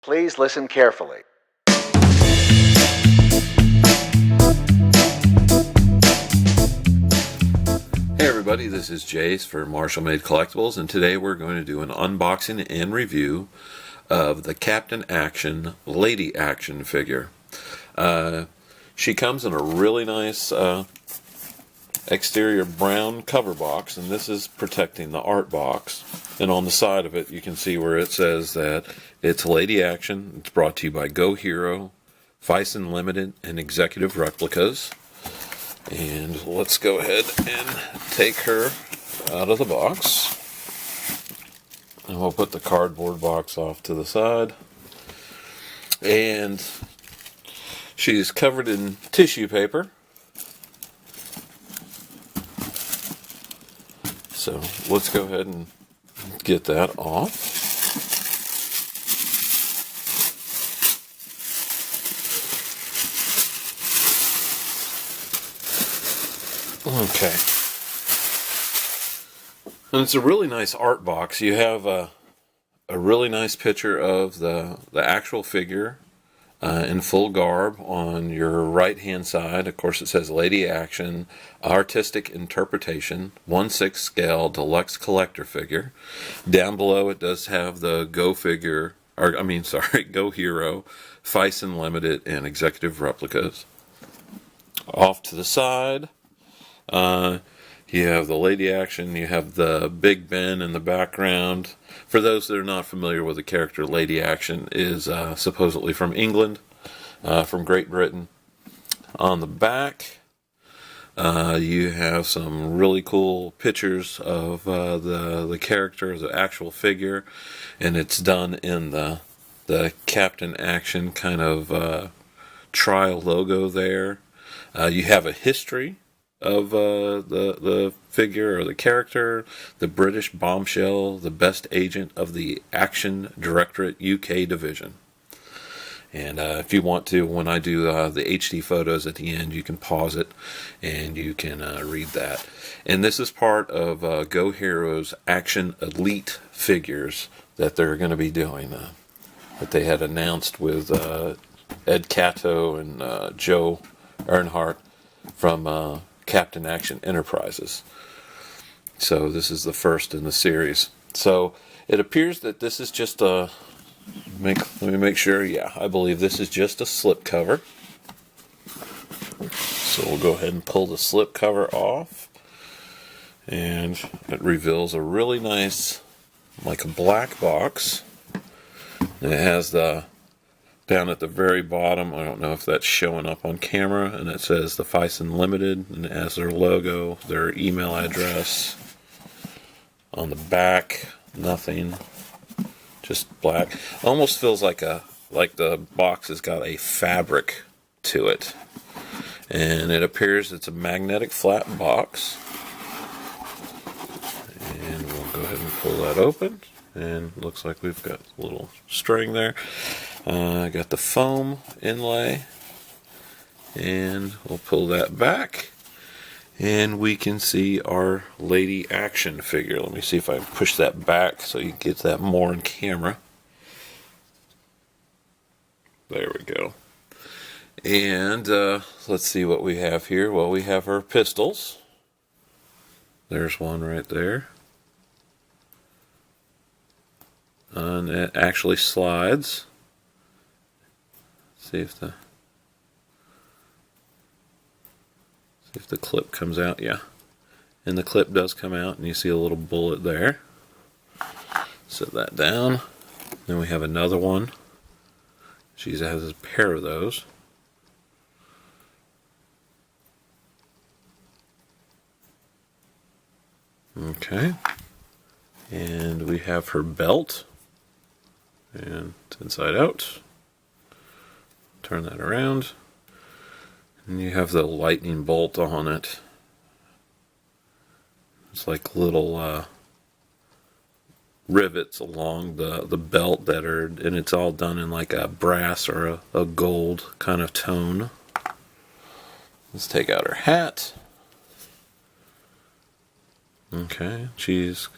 Please listen carefully. Hey everybody, this is Jase for Marshall Made Collectibles, and today we're going to do an unboxing and review of the Captain Action Lady Action figure. She comes in a really nice exterior brown cover box, and this is protecting the art box. And on the side of it, you can see where it says that it's Lady Action. It's brought to you by Go Hero, Phicen Ltd, and Executive Replicas. And let's go ahead and take her out of the box. And we'll put the cardboard box off to the side. And she's covered in tissue paper. So let's go ahead and get that off. Okay. And it's a really nice art box. You have a really nice picture of the actual figure in full garb on your right hand side. Of course, it says Lady Action, Artistic Interpretation, 1/6 scale Deluxe Collector Figure. Down below it does have the Go Hero, Phicen Ltd, and Executive Replicas. Off to the side, you have the Lady Action, you have the Big Ben in the background. For those that are not familiar with the character, Lady Action is supposedly from England, from Great Britain. On the back, you have some really cool pictures of the character, the actual figure, and it's done in the Captain Action kind of trial logo there. You have a history of the figure or the character, the British bombshell, the best agent of the Action Directorate UK division. And if you want to, when I do the HD photos at the end, you can pause it and you can read that. And this is part of Go Hero's Action Elite figures that they're going to be doing, that they had announced with Ed Cato and Joe Earnhardt from Captain Action Enterprises. So this is the first in the series. So it appears that this is just a let me make sure. Yeah, I believe this is just a slip cover. So we'll go ahead and pull the slip cover off, and it reveals a really nice, like a black box. And it has the down at the very bottom, I don't know if that's showing up on camera, and it says the Phicen Ltd, and it has their logo, their email address. On the back, nothing, just black. Almost feels like the box has got a fabric to it. And it appears it's a magnetic flat box. And we'll go ahead and pull that open. And looks like we've got a little string there. I got the foam inlay, and we'll pull that back, and we can see our Lady Action figure. Let me see if I can push that back so you can get that more in camera. There we go. And let's see what we have here. Well, we have our pistols. There's one right there. And it actually slides. See if the clip comes out. Yeah, and the clip does come out, and you see a little bullet there. Set that down. Then we have another one. She has a pair of those. Okay, and we have her belt, and it's inside out. Turn that around, and you have the lightning bolt on it. It's like little rivets along the belt that are, and it's all done in like a brass or a gold kind of tone. Let's take out her hat. Okay, she's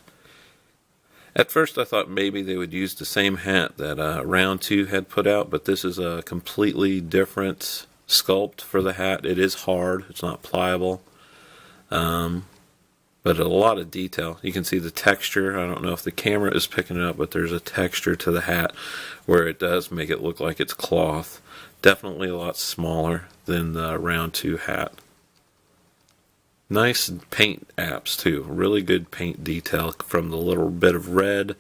At first I thought maybe they would use the same hat that Round 2 had put out, but this is a completely different sculpt for the hat. It is hard, it's not pliable, but a lot of detail. You can see the texture. I don't know if the camera is picking it up, but there's a texture to the hat where it does make it look like it's cloth. Definitely a lot smaller than the Round 2 hat. Nice paint apps too. Really good paint detail from the little bit of red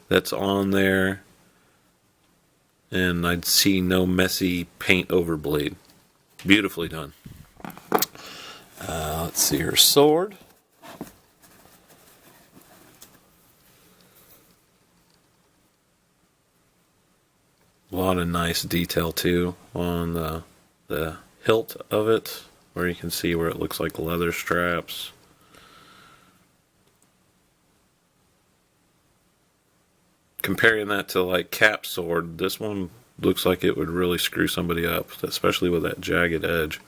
that's on there. And I'd see no messy paint overbleed. Beautifully done. Let's see her sword. A lot of nice detail too on the hilt of it, where you can see where it looks like leather straps. Comparing that to like Cap's sword, this one looks like it would really screw somebody up, especially with that jagged edge.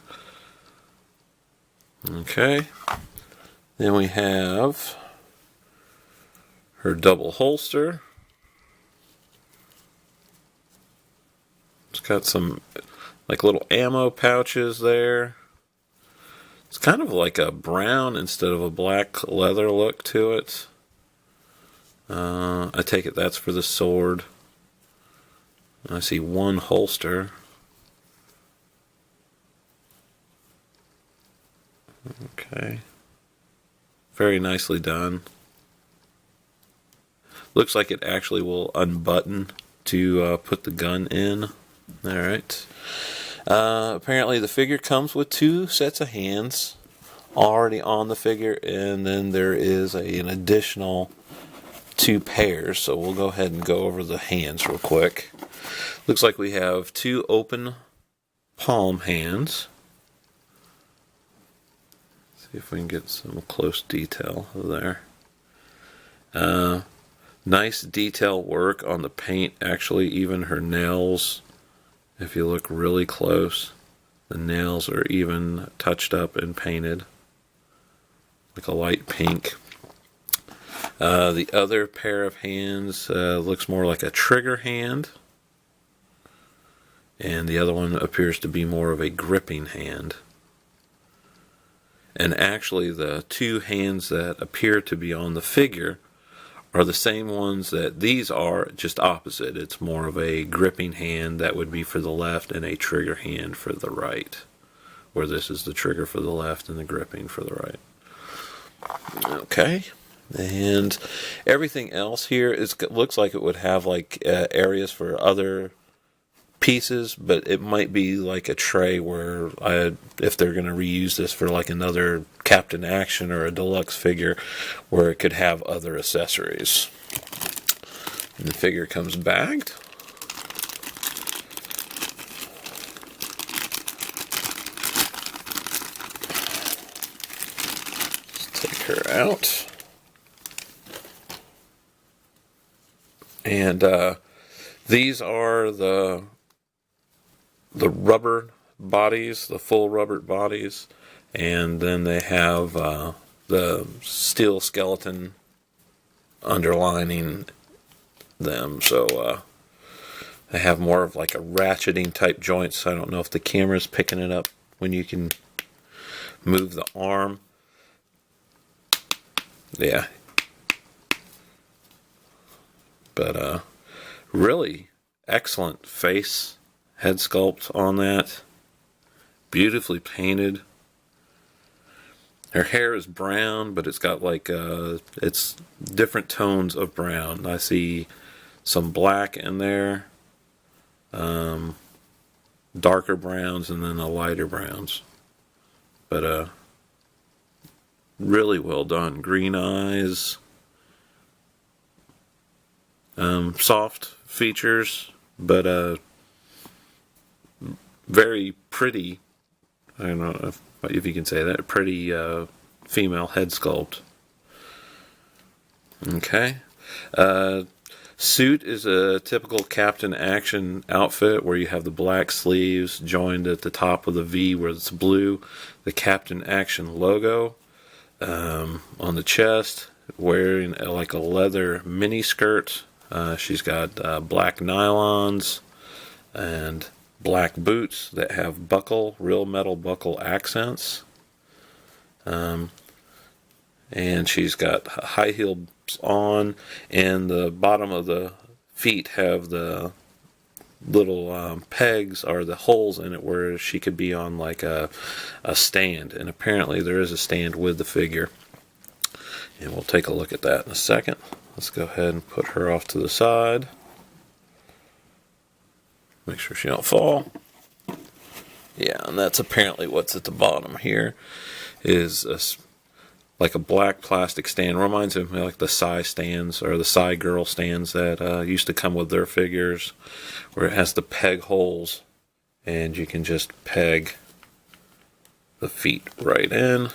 Okay, then we have her double holster. It's got some like little ammo pouches there. It's kind of like a brown instead of a black leather look to it. I take it that's for the sword. I see one holster. Okay. Very nicely done. Looks like it actually will unbutton to put the gun in. Alright. Apparently the figure comes with 2 sets of hands already on the figure, and then there is an additional 2 pairs, so we'll go ahead and go over the hands real quick. Looks like we have 2 open palm hands. See if we can get some close detail there. Nice detail work on the paint. Actually, even her nails, if you look really close, the nails are even touched up and painted like a light pink. The other pair of hands looks more like a trigger hand, and the other one appears to be more of a gripping hand. And actually the 2 hands that appear to be on the figure are the same ones that these are, just opposite. It's more of a gripping hand that would be for the left and a trigger hand for the right, where this is the trigger for the left and the gripping for the right. Okay, and everything else here looks like it would have like areas for other pieces, but it might be like a tray where if they're going to reuse this for like another Captain Action or a deluxe figure, where it could have other accessories. And the figure comes bagged. Let's take her out. And these are the rubber bodies, the full rubber bodies, and then they have the steel skeleton underlining them. So they have more of like a ratcheting type joints. I don't know if the camera's picking it up when you can move the arm. Yeah. But really excellent face head sculpt on that. Beautifully painted. Her hair is brown, but it's got like it's different tones of brown. I see some black in there, darker browns, and then the lighter browns. But really well done. Green eyes, soft features, but very pretty. I don't know if you can say that. Pretty female head sculpt. Okay. Suit is a typical Captain Action outfit where you have the black sleeves joined at the top of the V where it's blue. The Captain Action logo on the chest. wearing like a leather mini skirt. She's got black nylons and black boots that have real metal buckle accents. And she's got high heels on, and the bottom of the feet have the little pegs or the holes in it where she could be on like a stand. And apparently there is a stand with the figure. And we'll take a look at that in a second. Let's go ahead and put her off to the side. Make sure she don't fall. Yeah, and that's apparently what's at the bottom here. Is like a black plastic stand. Reminds me like the Psy stands or the Psy girl stands that used to come with their figures, where it has the peg holes, and you can just peg the feet right in.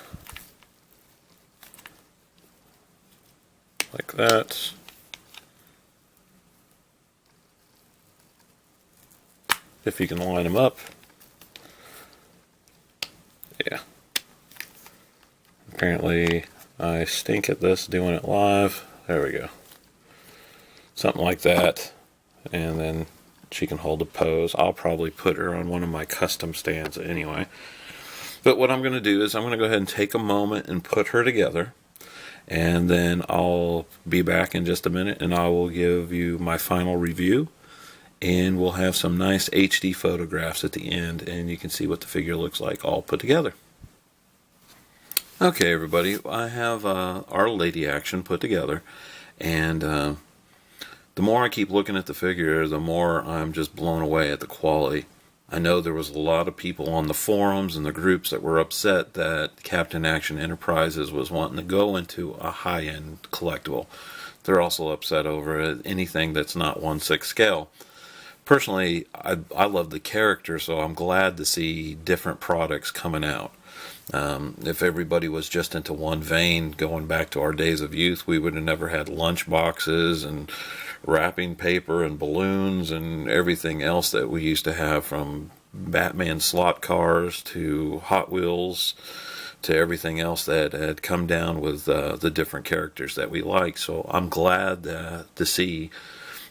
Like that. If you can line them up. Yeah. Apparently I stink at this doing it live. There we go. Something like that. And then she can hold a pose. I'll probably put her on one of my custom stands anyway. But what I'm going to do is I'm going to go ahead and take a moment and put her together. And then I'll be back in just a minute and I will give you my final review. And we'll have some nice HD photographs at the end, and you can see what the figure looks like all put together. Okay, everybody, I have our lady action put together, and the more I keep looking at the figure, the more I'm just blown away at the quality. I know there was a lot of people on the forums and the groups that were upset that Captain Action Enterprises was wanting to go into a high-end collectible. They're also upset over anything that's not 1/6 scale. Personally, I love the character, so I'm glad to see different products coming out. If everybody was just into one vein, going back to our days of youth, we would have never had lunch boxes and wrapping paper and balloons and everything else that we used to have, from Batman slot cars to Hot Wheels to everything else that had come down with the different characters that we like. So I'm glad to see,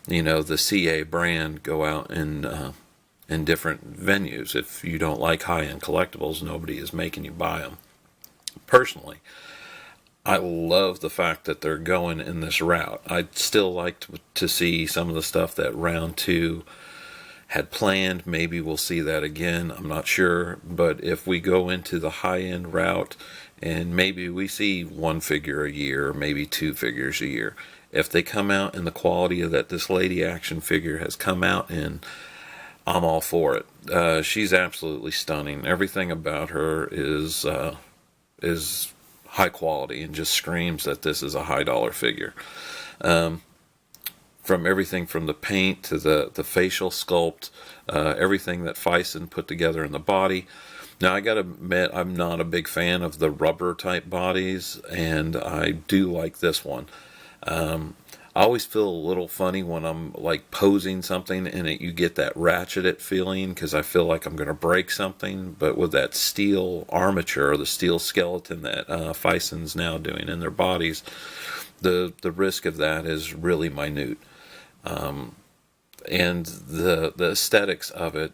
the CA brand go out in different venues. If you don't like high-end collectibles, nobody is making you buy them. Personally, I love the fact that they're going in this route. I'd still like to see some of the stuff that Round 2 had planned. Maybe we'll see that again. I'm not sure. But if we go into the high-end route, and maybe we see one figure a year, or maybe two figures a year, if they come out in the quality that this lady action figure has come out in, I'm all for it. She's absolutely stunning. Everything about her is high quality and just screams that this is a high dollar figure. From everything from the paint to the facial sculpt, everything that Phicen put together in the body. Now, I gotta admit, I'm not a big fan of the rubber type bodies, and I do like this one. I always feel a little funny when I'm like posing something and you get that ratcheted feeling, because I feel like I'm going to break something. But with that steel armature or the steel skeleton that Phicen's now doing in their bodies, the risk of that is really minute. And the aesthetics of it,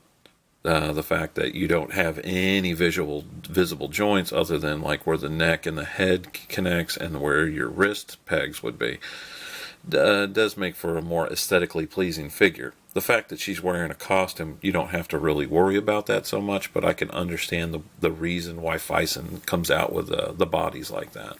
the fact that you don't have any visible joints other than like where the neck and the head connects and where your wrist pegs would be, does make for a more aesthetically pleasing figure. The fact that she's wearing a costume, you don't have to really worry about that so much, but I can understand the reason why Phicen comes out with the bodies like that.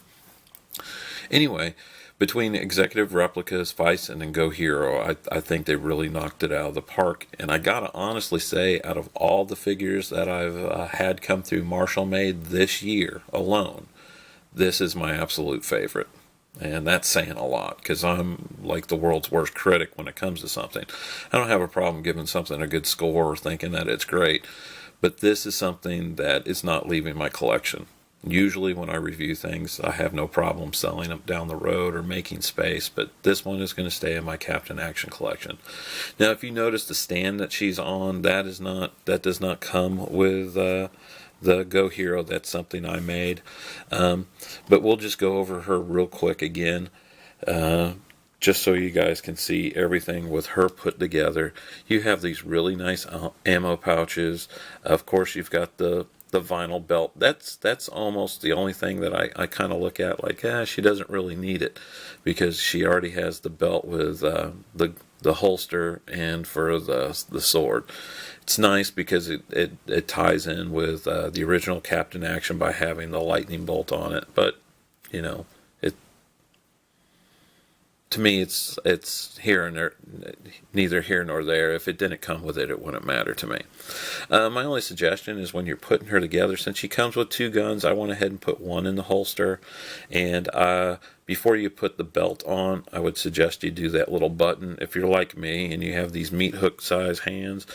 Anyway, between Executive Replicas, Phicen, and Go Hero, I think they really knocked it out of the park. And I gotta honestly say, out of all the figures that I've had come through Marshall Made this year alone, this is my absolute favorite. And that's saying a lot, because I'm like the world's worst critic when it comes to something. I don't have a problem giving something a good score or thinking that it's great, but this is something that is not leaving my collection. Usually when I review things, I have no problem selling them down the road or making space, but this one is going to stay in my Captain Action collection. Now, if you notice the stand that she's on, that does not come with the Go Hero. That's something I made. But we'll just go over her real quick again. Just so you guys can see everything with her put together. You have these really nice ammo pouches. Of course, you've got the vinyl belt. That's almost the only thing that I kind of look at like, she doesn't really need it, because she already has the belt with the holster and for the sword. It's nice because it ties in with the original Captain Action by having the lightning bolt on it. But you know, to me, it's here and there, neither here nor there. If it didn't come with it, it wouldn't matter to me. My only suggestion is when you're putting her together, since she comes with 2 guns, I went ahead and put one in the holster. And before you put the belt on, I would suggest you do that little button. If you're like me and you have these meat hook size hands,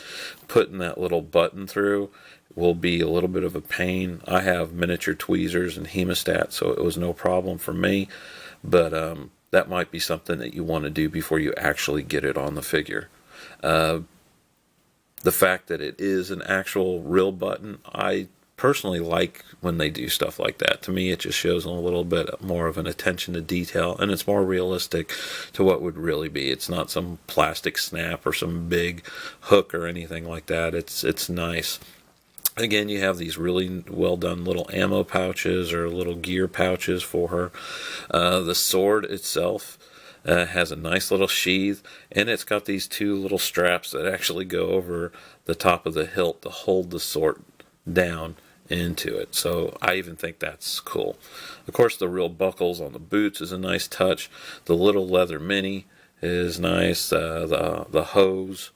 putting that little button through will be a little bit of a pain. I have miniature tweezers and hemostat, so it was no problem for me. But that might be something that you want to do before you actually get it on the figure. The fact that it is an actual real button, I personally like when they do stuff like that. To me, it just shows a little bit more of an attention to detail, and it's more realistic to what would really be. It's not some plastic snap or some big hook or anything like that. It's nice. Again, you have these really well done little ammo pouches or little gear pouches for her. The sword itself has a nice little sheath, and it's got these 2 little straps that actually go over the top of the hilt to hold the sword down into it. So I even think that's cool. Of course, the real buckles on the boots is a nice touch. The little leather mini is nice. The hose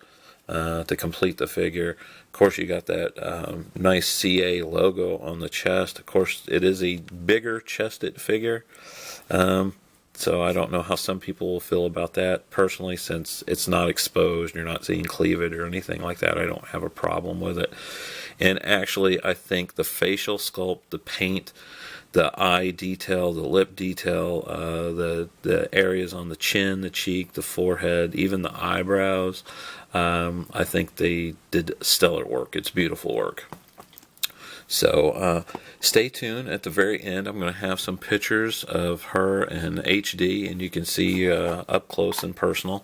to complete the figure. Of course, you got that nice CA logo on the chest. Of course, it is a bigger chested figure. So I don't know how some people will feel about that. Personally, since it's not exposed, you're not seeing cleavage or anything like that, I don't have a problem with it. And actually, I think the facial sculpt, the paint, the eye detail, the lip detail, the areas on the chin, the cheek, the forehead, even the eyebrows, I think they did stellar work. It's beautiful work. So stay tuned. At the very end, I'm going to have some pictures of her in HD, and you can see up close and personal.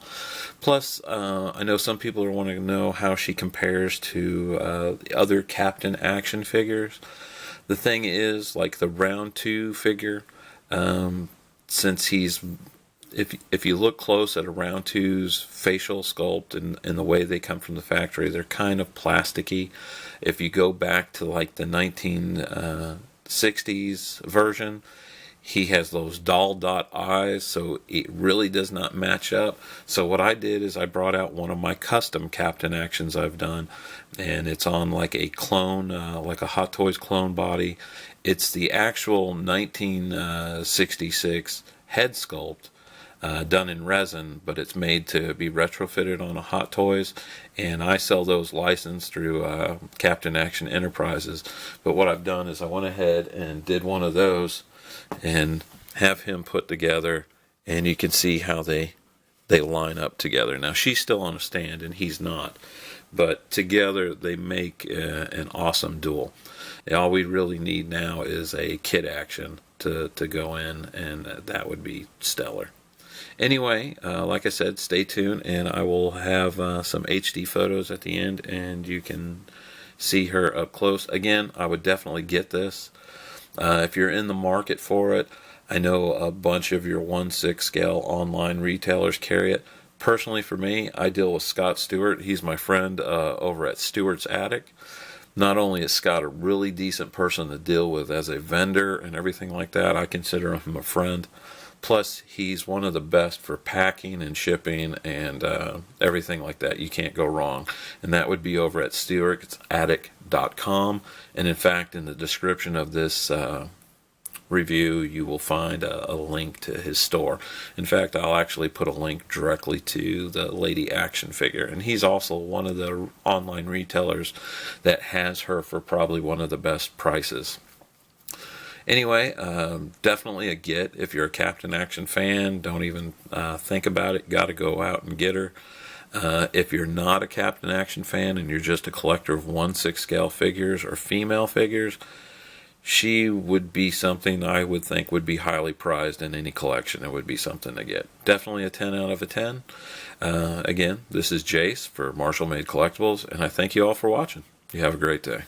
Plus, I know some people are wanting to know how she compares to the other Captain Action figures. The thing is, like the round 2 figure, since he's, if you look close at a round 2's facial sculpt and the way they come from the factory, they're kind of plasticky. If you go back to like the 1960s version, he has those doll dot eyes, so it really does not match up. So what I did is I brought out one of my custom Captain Actions I've done, and it's on like a clone, like a Hot Toys clone body. It's the actual 1966 head sculpt, done in resin, but it's made to be retrofitted on a Hot Toys, and I sell those licensed through Captain Action Enterprises. But what I've done is I went ahead and did one of those and have him put together, and you can see how they line up together. Now, she's still on a stand and he's not, but together they make an awesome duel. And all we really need now is a kit action to go in, and that would be stellar. Anyway, like I said, stay tuned, and I will have some HD photos at the end, and you can see her up close. Again, I would definitely get this. If you're in the market for it, I know a bunch of your 1/6 scale online retailers carry it. Personally, for me, I deal with Scott Stewart. He's my friend over at Stewart's Attic. Not only is Scott a really decent person to deal with as a vendor and everything like that, I consider him a friend. Plus, he's one of the best for packing and shipping and everything like that. You can't go wrong. And that would be over at stewartsattic.com. And in fact, in the description of this review, you will find a link to his store. In fact, I'll actually put a link directly to the Lady Action figure. And he's also one of the online retailers that has her for probably one of the best prices. Anyway, definitely a get. If you're a Captain Action fan, don't even think about it. Got to go out and get her. If you're not a Captain Action fan and you're just a collector of 1/6 scale figures or female figures, she would be something I would think would be highly prized in any collection. It would be something to get. Definitely a 10 out of a 10. Again, this is Jase for Marshall Made Collectibles, and I thank you all for watching. You have a great day.